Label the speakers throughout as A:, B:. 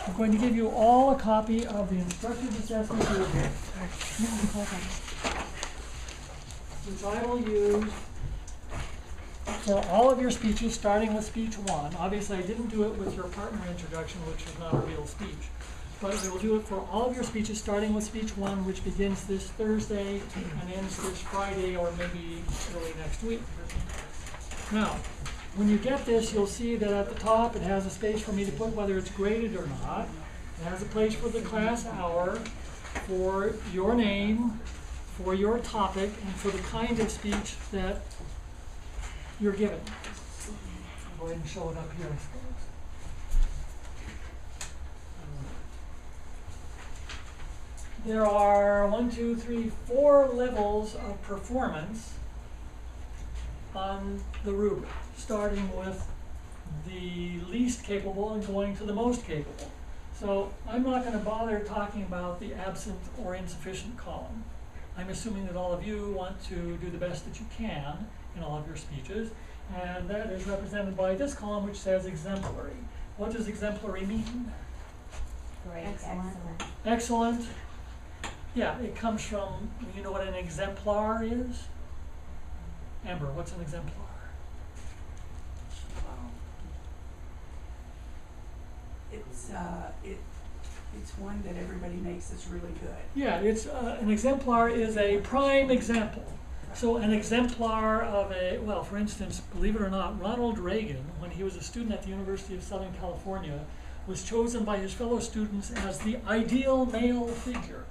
A: I'm going to give you all a copy of the Instructor'S assessment rubric, which I will use for all of your speeches, starting with speech 1. Obviously, I didn't do it with your partner introduction, which is not a real speech. But I will do it for all of your speeches, starting with speech 1, which begins this Thursday and ends this Friday or maybe early next week. Now, when you get this, you'll see that at the top it has a space for me to put whether it's graded or not. It has a place for the class hour, for your name, for your topic, and for the kind of speech that you're given. I'll go ahead and show it up here, I suppose. There are 4 levels of performance on the rubric, starting with the least capable and going to the most capable. So I'm not going to bother talking about the absent or insufficient column. I'm assuming that all of you want to do the best that you can in all of your speeches, and that is represented by this column which says exemplary. What does exemplary mean?
B: Great. Excellent.
A: Excellent. Yeah, it comes from, you know what an exemplar is? Amber, what's an exemplar?
C: It's one that everybody makes that's really good.
A: Yeah, it's an exemplar is a prime example. So an exemplar of well, for instance, believe it or not, Ronald Reagan, when he was a student at the University of Southern California, was chosen by his fellow students as the ideal male figure.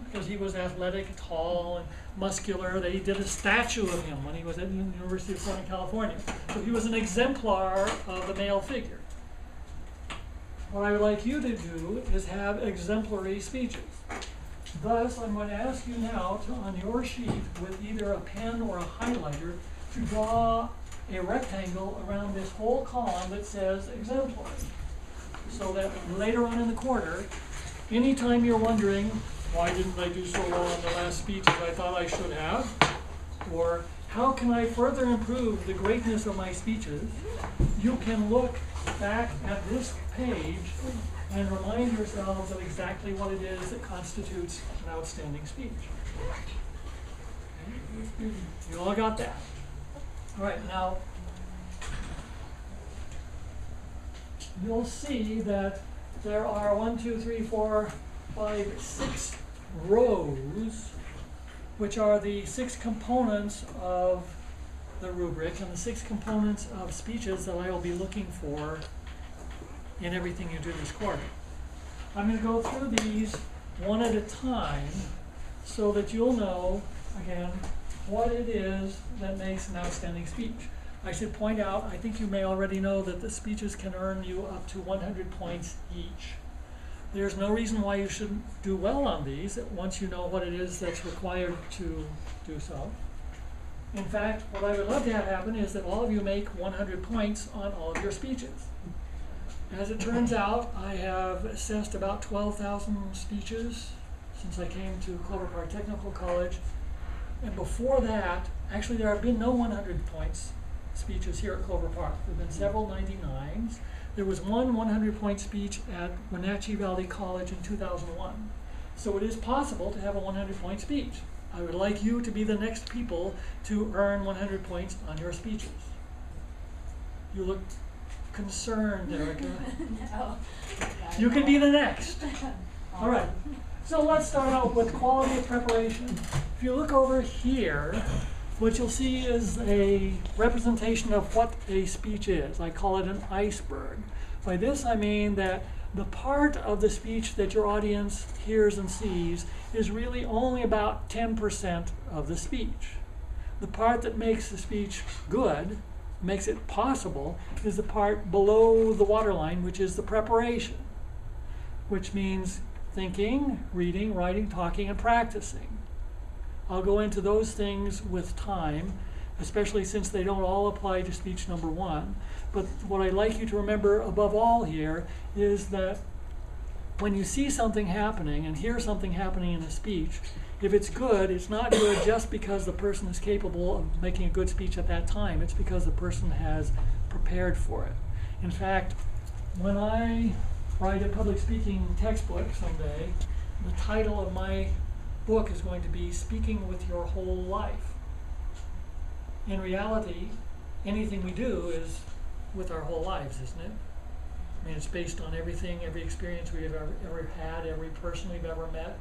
A: Because he was athletic, tall, and muscular. They did a statue of him when he was at the University of Southern California. So he was an exemplar of the male figure. What I would like you to do is have exemplary speeches. Thus, I'm going to ask you now to, on your sheet, with either a pen or a highlighter, to draw a rectangle around this whole column that says exemplary. So that later on in the quarter, anytime you're wondering, why didn't I do so well in the last speech as I thought I should have? Or how can I further improve the greatness of my speeches? You can look back at this page and remind yourselves of exactly what it is that constitutes an outstanding speech. Okay? You all got that? All right, now you'll see that there are 6 rows, which are the 6 components of the rubric and the 6 components of speeches that I will be looking for in everything you do this quarter. I'm going to go through these one at a time so that you'll know, again, what it is that makes an outstanding speech. I should point out, I think you may already know that the speeches can earn you up to 100 points each. There's no reason why you shouldn't do well on these once you know what it is that's required to do so. In fact, what I would love to have happen is that all of you make 100 points on all of your speeches. As it turns out, I have assessed about 12,000 speeches since I came to Clover Park Technical College. And before that, actually there have been no 100 points speeches here at Clover Park. There have been several 99s. There was one 100-point speech at Wenatchee Valley College in 2001. So it is possible to have a 100-point speech. I would like you to be the next people to earn 100 points on your speeches. You look concerned, Erica.
B: No.
A: You can be the next. All right. So let's start out with quality of preparation. If you look over here, what you'll see is a representation of what a speech is. I call it an iceberg. By this I mean that the part of the speech that your audience hears and sees is really only about 10% of the speech. The part that makes the speech good, makes it possible, is the part below the waterline, which is the preparation, which means thinking, reading, writing, talking, and practicing. I'll go into those things with time, especially since they don't all apply to speech number 1. But what I'd like you to remember above all here is that when you see something happening and hear something happening in a speech, if it's good, it's not good just because the person is capable of making a good speech at that time. It's because the person has prepared for it. In fact, when I write a public speaking textbook someday, the title of my book is going to be Speaking with Your Whole Life. In reality, anything we do is with our whole lives, isn't it? I mean, it's based on everything, every experience we've ever had, every person we've ever met,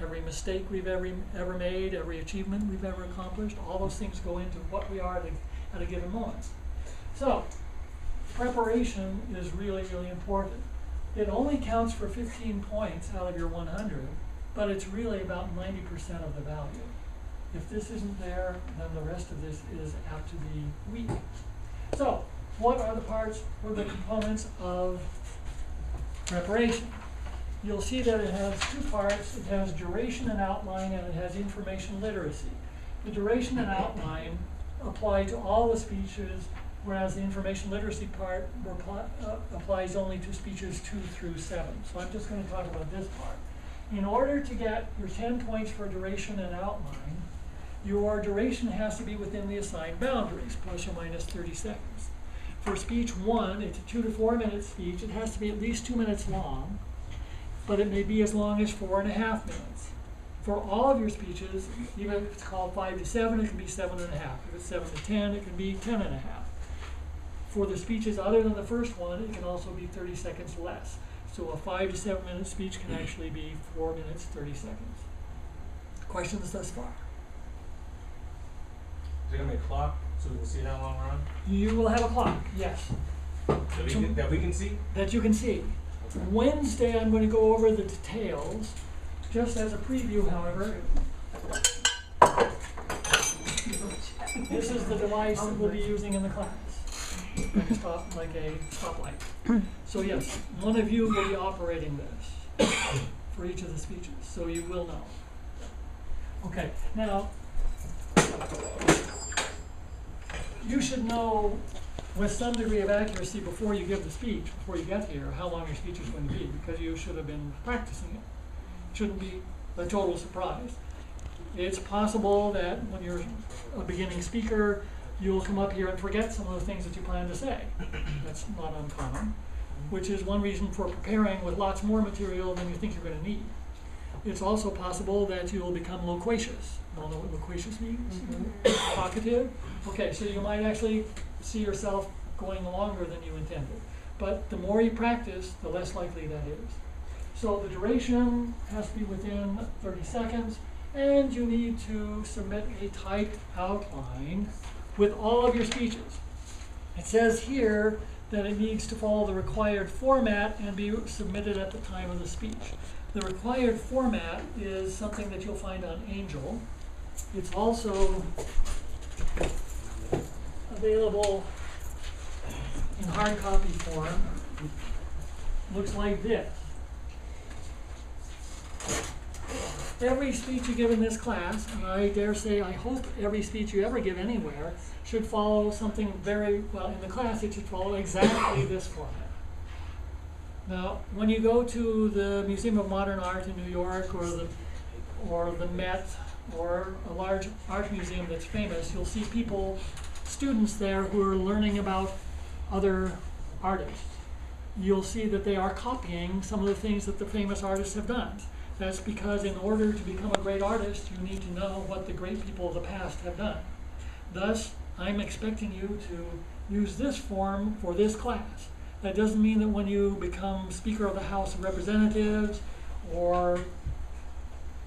A: every mistake we've ever made, every achievement we've ever accomplished. All those things go into what we are at a given moment. So, preparation is really, really important. It only counts for 15 points out of your 100, but it's really about 90% of the value. If this isn't there, then the rest of this is apt to be weak. So, what are the parts or the components of preparation? You'll see that it has two parts. It has duration and outline, and it has information literacy. The duration and outline apply to all the speeches, whereas the information literacy part applies only to speeches 2 through 7. So I'm just going to talk about this part. In order to get your 10 points for duration and outline, your duration has to be within the assigned boundaries, plus or minus 30 seconds. For speech 1, it's a 2 to 4 minute speech. It has to be at least 2 minutes long, but it may be as long as 4.5 minutes. For all of your speeches, even if it's called 5 to 7, it can be 7.5. If it's 7 to 10, it can be 10.5. For the speeches other than the first one, it can also be 30 seconds less. So a 5 to 7 minute speech can actually be 4 minutes, 30 seconds. Questions thus far?
D: Is there gonna be a clock so we can see how long we're on?
A: You will have a clock, yes,
D: That we can see?
A: that you can see. Wednesday, I'm going to go over the details. Just as a preview, however, this is the device that we'll be using in the class. Like a stoplight. So yes, one of you will be operating this for each of the speeches, so you will know. Okay, now, you should know with some degree of accuracy before you give the speech, before you get here, how long your speech is going to be, because you should have been practicing it. It shouldn't be a total surprise. It's possible that when you're a beginning speaker, you'll come up here and forget some of the things that you plan to say. That's not uncommon, which is one reason for preparing with lots more material than you think you're going to need. It's also possible that you'll become loquacious. You all know what loquacious means? Talkative? Okay, so you might actually see yourself going longer than you intended. But the more you practice, the less likely that is. So the duration has to be within 30 seconds, and you need to submit a typed outline with all of your speeches. It says here that it needs to follow the required format and be submitted at the time of the speech. The required format is something that you'll find on Angel. It's also available in hard copy form. Looks like this. Every speech you give in this class, and I dare say, I hope every speech you ever give anywhere, should follow something very, well, in the class it should follow exactly this format. Now, when you go to the Museum of Modern Art in New York, or the Met, or a large art museum that's famous, you'll see people, students there, who are learning about other artists. You'll see that they are copying some of the things that the famous artists have done. That's because in order to become a great artist, you need to know what the great people of the past have done. Thus, I'm expecting you to use this form for this class. That doesn't mean that when you become Speaker of the House of Representatives, or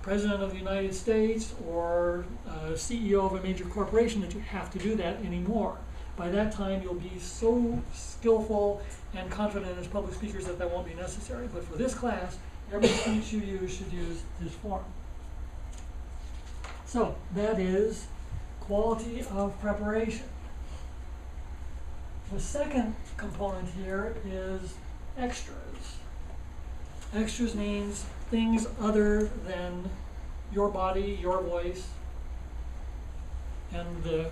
A: President of the United States, or CEO of a major corporation, that you have to do that anymore. By that time, you'll be so skillful and confident as public speakers that that won't be necessary. But for this class, every speech you use should use this form. So that is quality of preparation. The second component here is extras. Extras means things other than your body, your voice, and the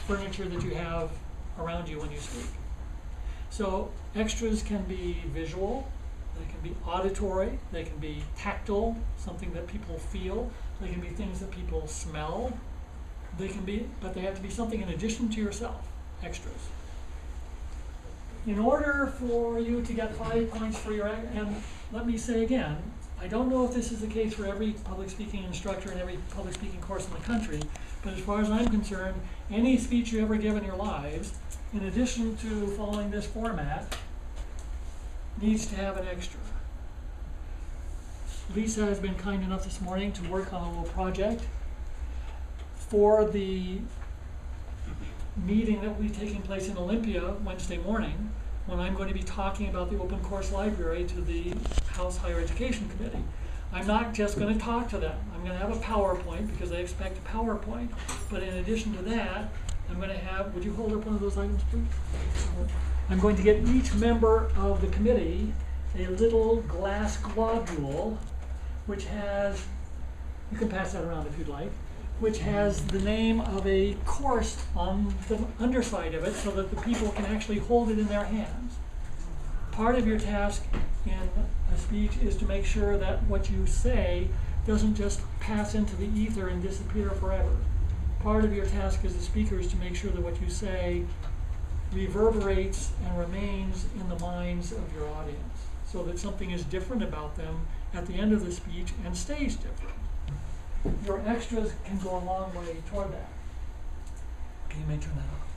A: furniture that you have around you when you speak. So extras can be visual, they can be auditory, they can be tactile, something that people feel, they can be things that people smell, they can be, but they have to be something in addition to yourself, extras. in order for you to get 5 points for your, and let me say again, I don't know if this is the case for every public speaking instructor in every public speaking course in the country, but as far as I'm concerned, any speech you ever give in your lives, in addition to following this format, needs to have an extra. Lisa has been kind enough this morning to work on a little project for the meeting that will be taking place in Olympia Wednesday morning, when I'm going to be talking about the open course library to the House Higher Education Committee. I'm not just going to talk to them. I'm going to have a PowerPoint because they expect a PowerPoint. But in addition to that, I'm going to have, would you hold up one of those items, please? I'm going to get each member of the committee a little glass globule, which has, you can pass that around if you'd like, which has the name of a course on the underside of it so that the people can actually hold it in their hands. Part of your task in a speech is to make sure that what you say doesn't just pass into the ether and disappear forever. Part of your task as a speaker is to make sure that what you say reverberates and remains in the minds of your audience, so that something is different about them at the end of the speech and stays different. Your extras can go a long way toward that. Okay, you may turn that off.